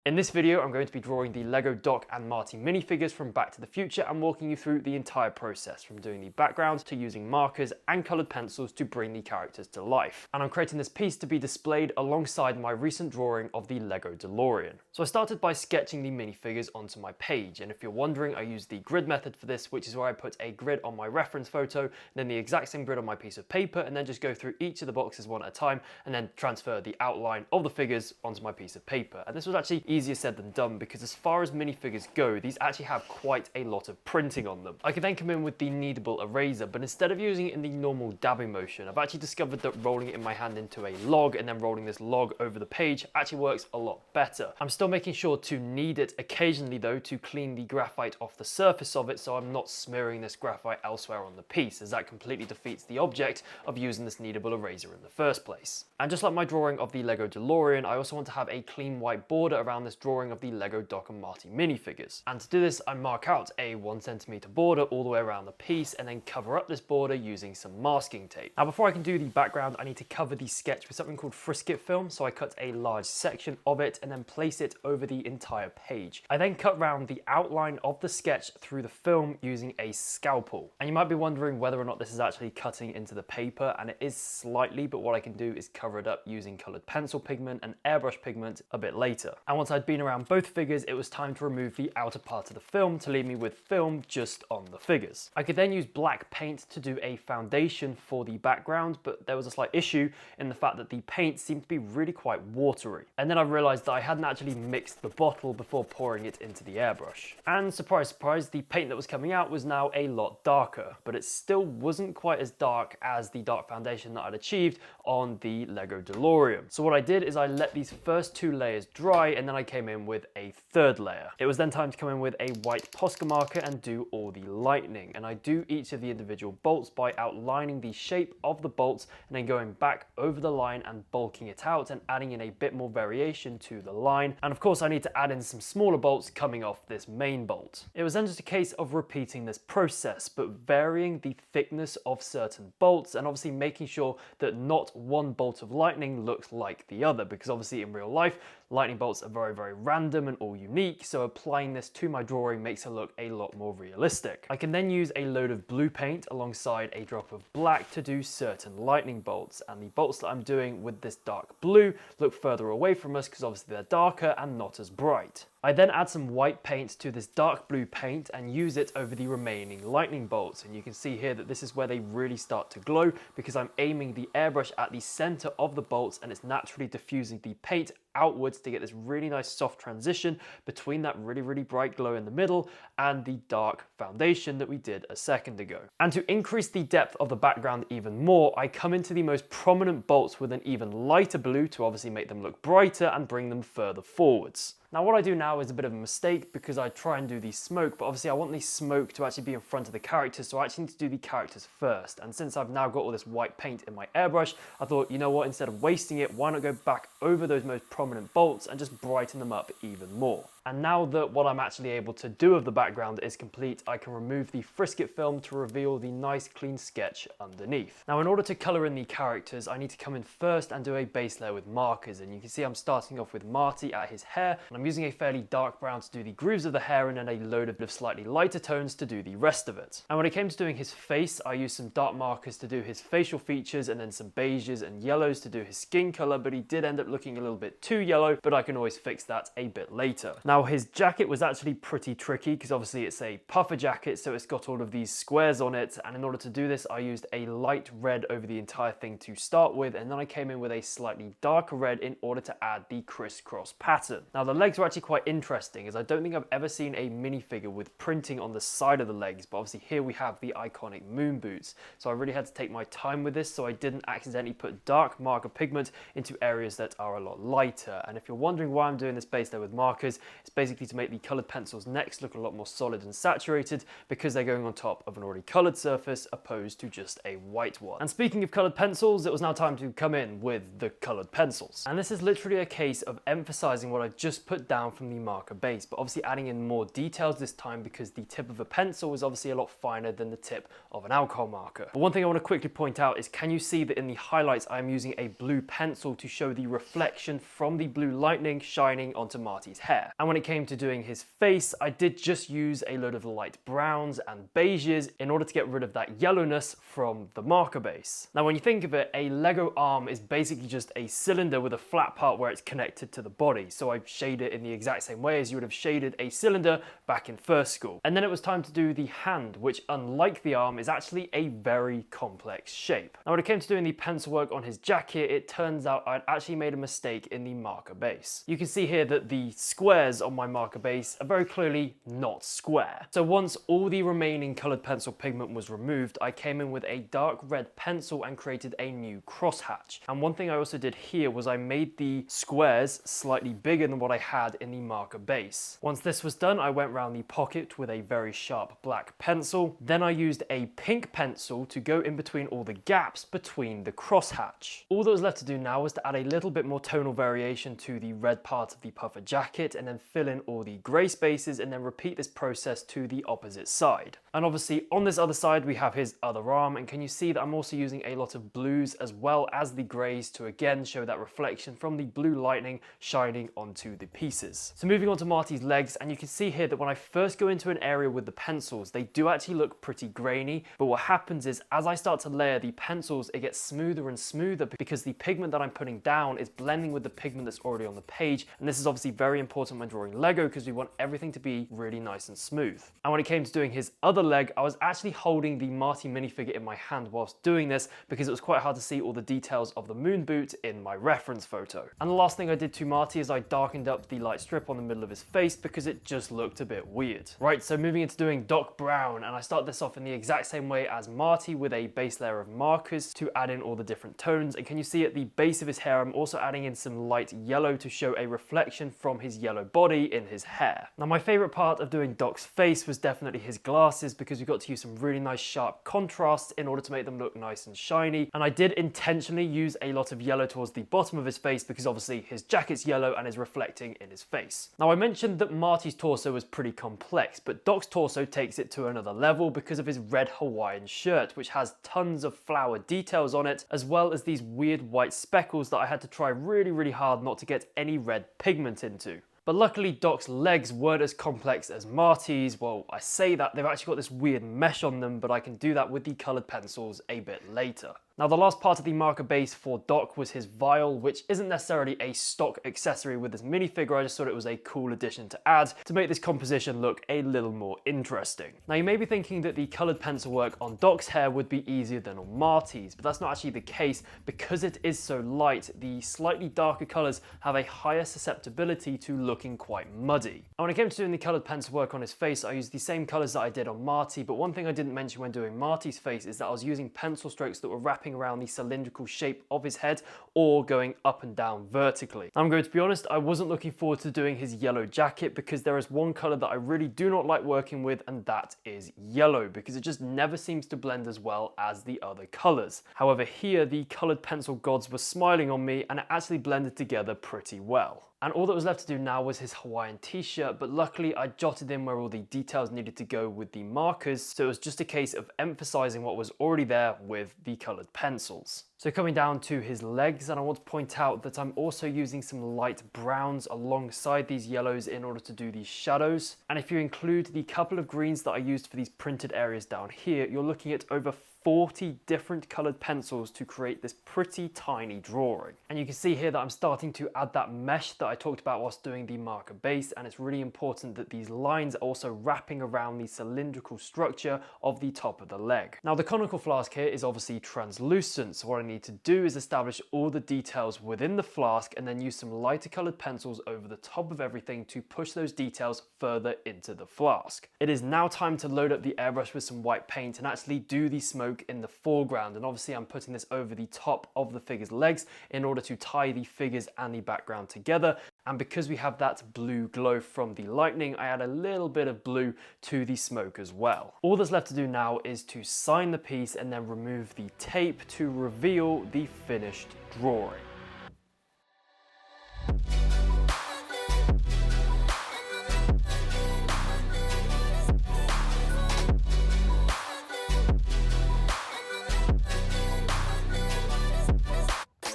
In this video, I'm going to be drawing the LEGO Doc and Marty minifigures from Back to the Future and walking you through the entire process, from doing the background to using markers and coloured pencils to bring the characters to life. And I'm creating this piece to be displayed alongside my recent drawing of the LEGO Delorean. So I started by sketching the minifigures onto my page, and if you're wondering, I used the grid method for this, which is where I put a grid on my reference photo, then the exact same grid on my piece of paper, and then just go through each of the boxes one at a time, and then transfer the outline of the figures onto my piece of paper. And this was actually easier said than done, because as far as minifigures go, these actually have quite a lot of printing on them. I could then come in with the kneadable eraser, but instead of using it in the normal dabbing motion, I've actually discovered that rolling it in my hand into a log and then rolling this log over the page actually works a lot better. I'm still making sure to knead it occasionally though to clean the graphite off the surface of it, so I'm not smearing this graphite elsewhere on the piece, as that completely defeats the object of using this kneadable eraser in the first place. And just like my drawing of the LEGO Delorean, I also want to have a clean white border around this drawing of the LEGO Doc and Marty minifigures. And to do this, I mark out a 1 cm border all the way around the piece and then cover up this border using some masking tape. Now before I can do the background, I need to cover the sketch with something called Frisket film, so I cut a large section of it and then place it over the entire page. I then cut round the outline of the sketch through the film using a scalpel. And you might be wondering whether or not this is actually cutting into the paper, and it is slightly, but what I can do is cover it up using coloured pencil pigment and airbrush pigment a bit later. And once I'd been around both figures, it was time to remove the outer part of the film to leave me with film just on the figures. I could then use black paint to do a foundation for the background, but there was a slight issue in the fact that the paint seemed to be really quite watery. And then I realised that I hadn't actually mixed the bottle before pouring it into the airbrush. And surprise, surprise, the paint that was coming out was now a lot darker, but it still wasn't quite as dark as the dark foundation that I'd achieved on the LEGO Delorean. So what I did is I let these first 2 layers dry, and then I came in with a 3rd layer. It was then time to come in with a white Posca marker and do all the lightning. And I do each of the individual bolts by outlining the shape of the bolts and then going back over the line and bulking it out and adding in a bit more variation to the line. And of course I need to add in some smaller bolts coming off this main bolt. It was then just a case of repeating this process, but varying the thickness of certain bolts and obviously making sure that not one bolt of lightning looks like the other, because obviously in real life lightning bolts are very random and all unique, so applying this to my drawing makes it look a lot more realistic. I can then use a load of blue paint alongside a drop of black to do certain lightning bolts, and the bolts that I'm doing with this dark blue look further away from us because obviously they're darker and not as bright. I then add some white paint to this dark blue paint and use it over the remaining lightning bolts, and you can see here that this is where they really start to glow because I'm aiming the airbrush at the center of the bolts and it's naturally diffusing the paint outwards to get this really nice soft transition between that really bright glow in the middle and the dark foundation that we did a second ago. And to increase the depth of the background even more, I come into the most prominent bolts with an even lighter blue to obviously make them look brighter and bring them further forwards. Now what I do now is a bit of a mistake because I try and do the smoke, but obviously I want the smoke to actually be in front of the characters, so I actually need to do the characters first. And since I've now got all this white paint in my airbrush, I thought, you know what, instead of wasting it, why not go back over those most prominent bolts and just brighten them up even more. And now that what I'm actually able to do of the background is complete, I can remove the Frisket film to reveal the nice clean sketch underneath. Now in order to colour in the characters, I need to come in first and do a base layer with markers, and you can see I'm starting off with Marty at his hair, and I'm using a fairly dark brown to do the grooves of the hair and then a load of slightly lighter tones to do the rest of it. And when it came to doing his face, I used some dark markers to do his facial features and then some beiges and yellows to do his skin colour, but he did end up looking a little bit too yellow, but I can always fix that a bit later. Now his jacket was actually pretty tricky because obviously it's a puffer jacket, so it's got all of these squares on it, and in order to do this I used a light red over the entire thing to start with, and then I came in with a slightly darker red in order to add the crisscross pattern. Now the legs were actually quite interesting, as I don't think I've ever seen a minifigure with printing on the side of the legs, but obviously here we have the iconic moon boots, so I really had to take my time with this so I didn't accidentally put dark marker pigment into areas that are a lot lighter. And if you're wondering why I'm doing this base layer with markers, it's basically to make the coloured pencils next look a lot more solid and saturated because they're going on top of an already coloured surface opposed to just a white one. And speaking of coloured pencils, it was now time to come in with the coloured pencils. And this is literally a case of emphasising what I just put down from the the marker base, but obviously adding in more details this time because the tip of a pencil is obviously a lot finer than the tip of an alcohol marker. But one thing I want to quickly point out is, can you see that in the highlights I'm using a blue pencil to show the reflection from the blue lightning shining onto Marty's hair? And when it came to doing his face, I did just use a load of light browns and beiges in order to get rid of that yellowness from the marker base. Now when you think of it, a Lego arm is basically just a cylinder with a flat part where it's connected to the body. So I shade it in the exact same way as you would have shaded a cylinder back in first school. And then it was time to do the hand, which unlike the arm is actually a very complex shape. Now when it came to doing the pencil work on his jacket, it turns out I'd actually made a mistake in the marker base. You can see here that the squares on my marker base are very clearly not square. So once all the remaining colored pencil pigment was removed, I came in with a dark red pencil and created a new crosshatch. And one thing I also did here was I made the squares slightly bigger than what I had in the marker base. Once this was done, I went around the pocket with a very sharp black pencil. Then I used a pink pencil to go in between all the gaps between the crosshatch. All that was left to do now was to add a little bit more tonal variation to the red part of the puffer jacket and then fill in all the grey spaces and then repeat this process to the opposite side. And obviously on this other side we have his other arm, and can you see that I'm also using a lot of blues as well as the greys to again show that reflection from the blue lightning shining onto the pieces. So moving on to Marty's legs, and you can see here that when I first go into an area with the pencils, they do actually look pretty grainy, but what happens is as I start to layer the pencils, it gets smoother and smoother because the pigment that I'm putting down is blending with the pigment that's already on the page. And this is obviously very important when drawing Lego because we want everything to be really nice and smooth. And when it came to doing his other leg, I was actually holding the Marty minifigure in my hand whilst doing this because it was quite hard to see all the details of the moon boot in my reference photo. And the last thing I did to Marty is I darkened up the light strip on the middle of his face because it just looked a bit weird. Right, so moving into doing Doc Brown, and I start this off in the exact same way as Marty with a base layer of markers to add in all the different tones. And can you see at the base of his hair, I'm also adding in some light yellow to show a reflection from his yellow body in his hair. Now my favorite part of doing Doc's face was definitely his glasses because we got to use some really nice sharp contrasts in order to make them look nice and shiny. And I did intentionally use a lot of yellow towards the bottom of his face because obviously his jacket's yellow and is reflecting in his face. Now I mentioned that Marty's torso was pretty complex, but Doc's torso takes it to another level because of his red Hawaiian shirt, which has tons of flower details on it, as well as these weird white speckles that I had to try really hard not to get any red pigment into. But luckily Doc's legs weren't as complex as Marty's. Well, I say that, they've actually got this weird mesh on them, but I can do that with the coloured pencils a bit later. Now the last part of the marker base for Doc was his vial, which isn't necessarily a stock accessory with this minifigure. I just thought it was a cool addition to add to make this composition look a little more interesting. Now you may be thinking that the coloured pencil work on Doc's hair would be easier than on Marty's, but that's not actually the case because it is so light. The slightly darker colours have a higher susceptibility to looking quite muddy. And when it came to doing the coloured pencil work on his face, I used the same colours that I did on Marty, but one thing I didn't mention when doing Marty's face is that I was using pencil strokes that were wrapping around the cylindrical shape of his head or going up and down vertically. I'm going to be honest, I wasn't looking forward to doing his yellow jacket because there is one colour that I really do not like working with, and that is yellow, because it just never seems to blend as well as the other colours. However, here the coloured pencil gods were smiling on me and it actually blended together pretty well. And all that was left to do now was his Hawaiian t-shirt, but luckily I jotted in where all the details needed to go with the markers, so it was just a case of emphasizing what was already there with the colored pencils. So coming down to his legs, and I want to point out that I'm also using some light browns alongside these yellows in order to do these shadows. And if you include the couple of greens that I used for these printed areas down here, you're looking at over 40 different colored pencils to create this pretty tiny drawing. And you can see here that I'm starting to add that mesh that I talked about whilst doing the marker base, and it's really important that these lines are also wrapping around the cylindrical structure of the top of the leg. Now the conical flask here is obviously translucent, so what I need to do is establish all the details within the flask and then use some lighter colored pencils over the top of everything to push those details further into the flask. It is now time to load up the airbrush with some white paint and actually do the smoke in the foreground, and obviously I'm putting this over the top of the figure's legs in order to tie the figures and the background together. And because we have that blue glow from the lightning, I add a little bit of blue to the smoke as well. All that's left to do now is to sign the piece and then remove the tape to reveal the finished drawing.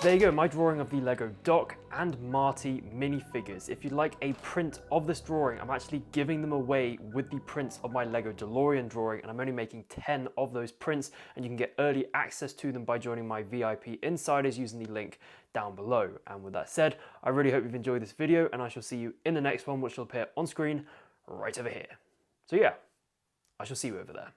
So there you go, my drawing of the LEGO Doc and Marty minifigures. If you'd like a print of this drawing, I'm actually giving them away with the prints of my LEGO Delorean drawing, and I'm only making 10 of those prints, and you can get early access to them by joining my VIP Insiders using the link down below. And with that said, I really hope you've enjoyed this video, and I shall see you in the next one, which will appear on screen right over here. So yeah, I shall see you over there.